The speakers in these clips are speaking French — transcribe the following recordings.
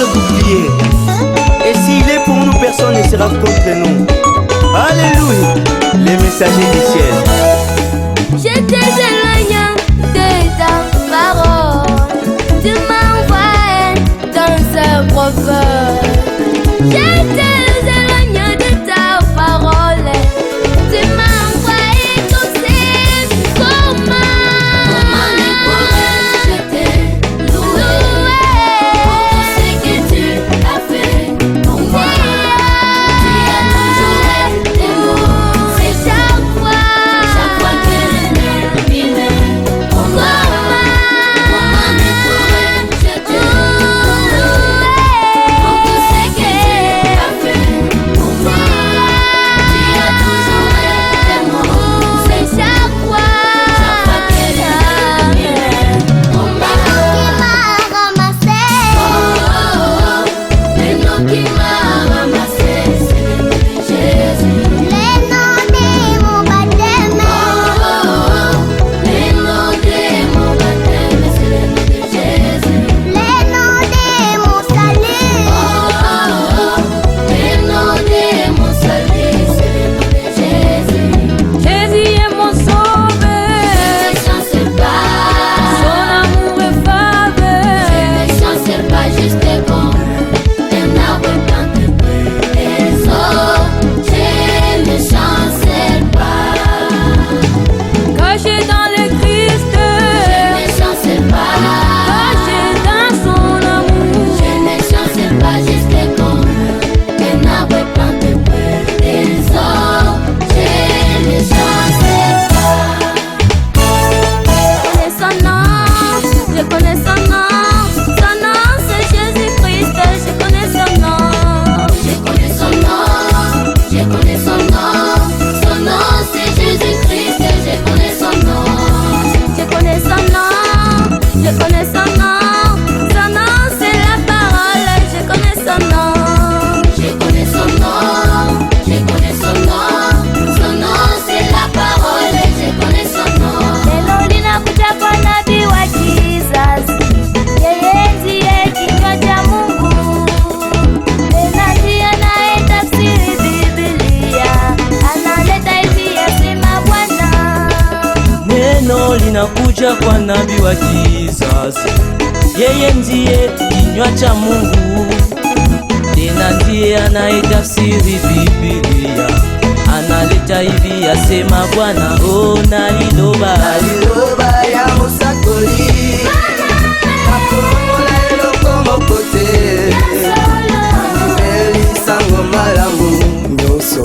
notre bouclier. Et s'il est pour nous, personne ne sera contre nous. Alléluia, les messagers du ciel. J'étais éloigné de ta parole, tu m'envoies dans un prophète. J'étais éloigné de ta parole, tu m'as envoyé comme c'est comment je t'ai loué pour ce que tu as fait pour moi. Tu as toujours été bon, c'est chaque fois que le nez vient. Comment je t'ai loué pour tout ce que tu as fait pour moi. Tu as toujours été bon, c'est chaque fois que le nez vient. On m'a ramassé, les noms qui m'a ramassé, c'est le nom de Jésus. Les noms de mon baptême, les noms de mon baptême, c'est le nom de Jésus. Les noms de mon salut, les noms de mon salut, c'est le nom de Jésus. Jésus est mon sauveur, Je ne chancelle pas, son amour est faveur. je ne chancelle pas, juste bon. Un arbre planté près des eaux, je ne chancelle pas. Caché dans le Christ, Je ne chancelle pas, caché dans son amour. je ne chancelle pas, juste bon. Un arbre planté près des eaux, je ne chancelle pas. Je connais son nom c'est Jésus-Christ, je connais son nom. Je connais son nom, je connais son nom c'est Jésus-Christ, je connais son nom. Je connais son nom, je connais son nom c'est la parole, je connais son nom. Je connais son nom, je connais son nom c'est la parole, je connais son nom. Lelo linakuja kwa nabii wa Jesus, yeye ndiye kinywa cha Mungu, tena ndiye anayetafsiri Biblia, analeta hivi yasema Bwana. Neno linakuja kwa nabii wa Jesus, yeye ndiye kinywa cha Mungu, tena ndiye anayetafsiri Biblia, analeta hivi yasema Bwana. Oh, naliloba ya mosakoli nakomola eloko moko te, elisango malamu nyonso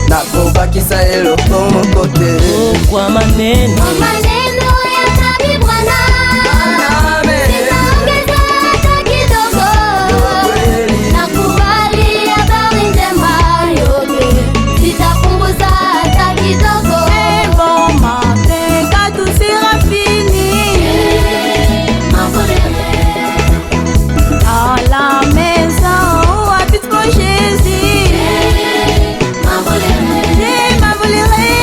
nakobakisa eloko moko te. oh, kwa maneno Kwa maneno ya nabii Bwana, sitaongeza hata kidogo. Nakubali habari njema yote, sitapunguza hata kidogo. Ngoma teka tout sera fini. À la maison, habite mon Jésus. Je m'envolerai.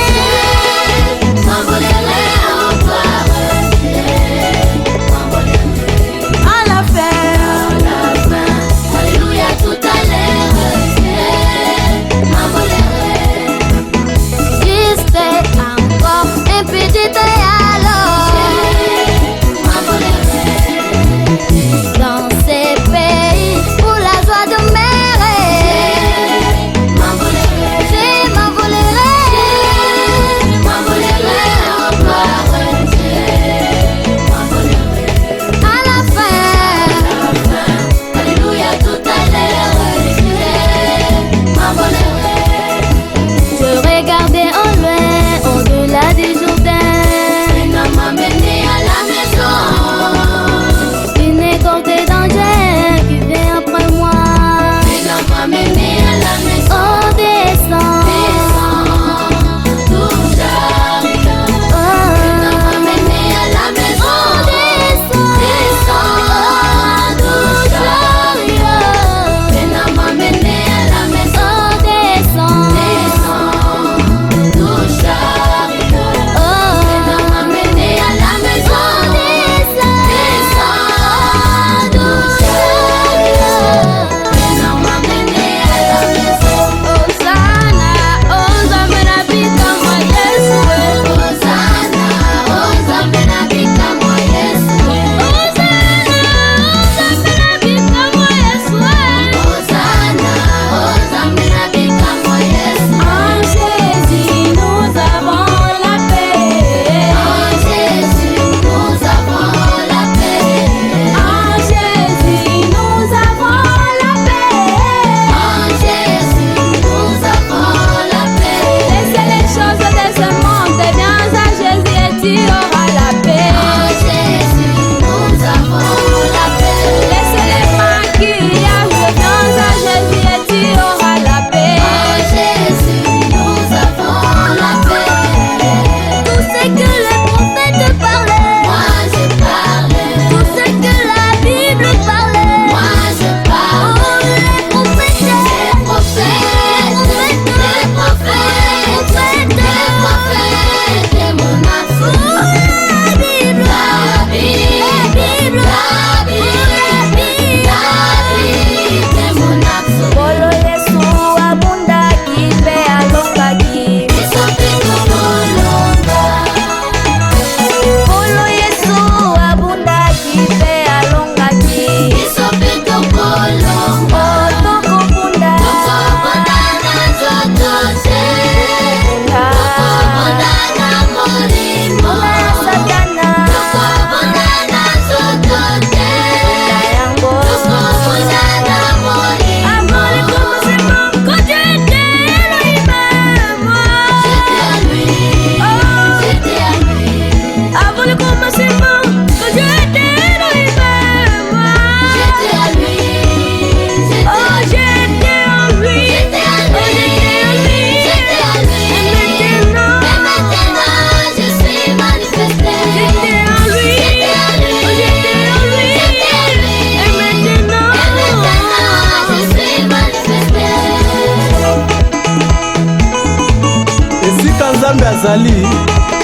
azali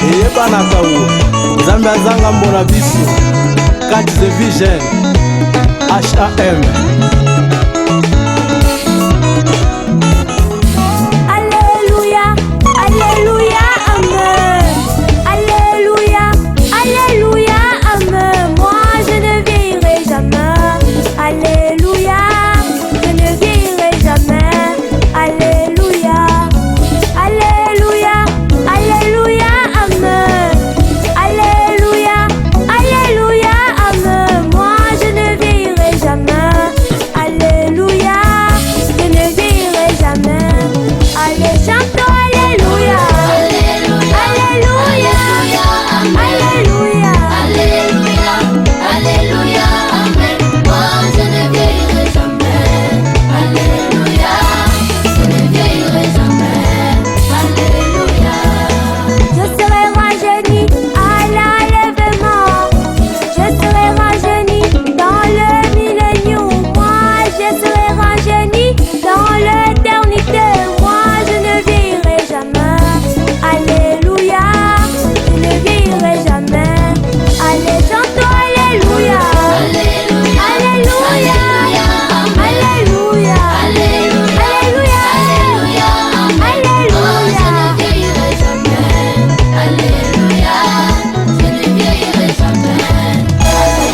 eyebanaka wo Nzambe azanga mbona biso Catch the Vision HAM. Alléluia, Alléluia, Amen. Alléluia, Alléluia, Amen. Moi je ne vieillirai jamais. Alléluia, je ne vieillirai jamais. Alléluia, Alléluia, Alléluia, Amen. Alléluia, Alléluia, Amen. Moi je ne vieillirai jamais. Alléluia, je ne vieillirai jamais. Allez, chantons Alléluia. Alléluia, Alléluia, Alléluia, Alléluia, Alléluia, Amen. Moi je ne vieillirai jamais. Alléluia, je ne vieillirai jamais. Alléluia. Je serai rajeuni à l'enlèvement. Je serai rajeuni dans le millénium. Moi je serai rajeuni dans l'éternité. Moi je ne vieillirai jamais. Alléluia, je ne vieillirai jamais. Allez, chantons Alléluia. Alléluia, Alléluia, Alléluia, Alléluia, Alléluia, Alléluia. Je ne vieillirai jamais. Alléluia, je ne vieillirai jamais.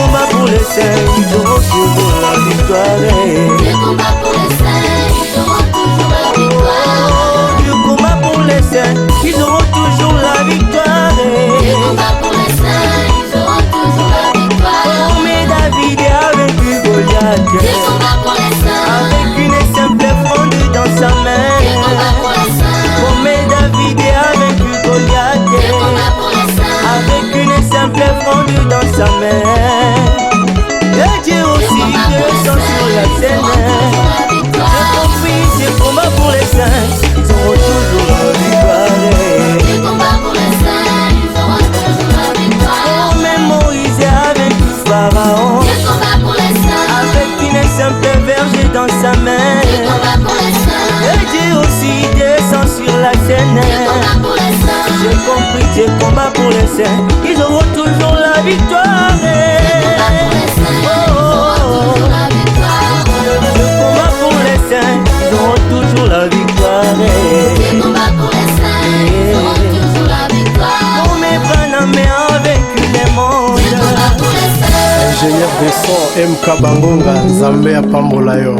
Ils auront toujours la victoire. Le combat pour les saints, ils auront toujours la victoire. Le combat pour les saints, ils auront toujours la victoire. Le combat pour les saints, ils auront toujours la victoire. Oh, mais David a vaincu Goliath. Le combat pour les saints, avec une simple fronde dans sa main. le combat pour les saints, Oh, mais David a vaincu Goliath. le combat pour les saints, avec une simple fronde dans sa main. Et Dieu aussi descend sur la scène. J'ai compris, c'est combat pour les saints, ils auront toujours la victoire. le combat pour les saints, ils auront toujours la victoire. Oh, mais Moïse a vaincu Pharaon, Le combat pour les saints, avec une simple verge dans sa main. le combat pour les saints, Et Dieu aussi descend sur la scène. le combat pour les saints, J'ai compris, c'est combat pour les saints, ils auront toujours la victoire. la victoire. Le combat pour les saints, ils auront toujours la victoire. Le combat pour les saints, ils auront toujours la victoire. Oh, mais Branham a vaincu les mondes. Le combat pour les saints. Ingénieur de son MK Bangonga Nzambe apambola yo.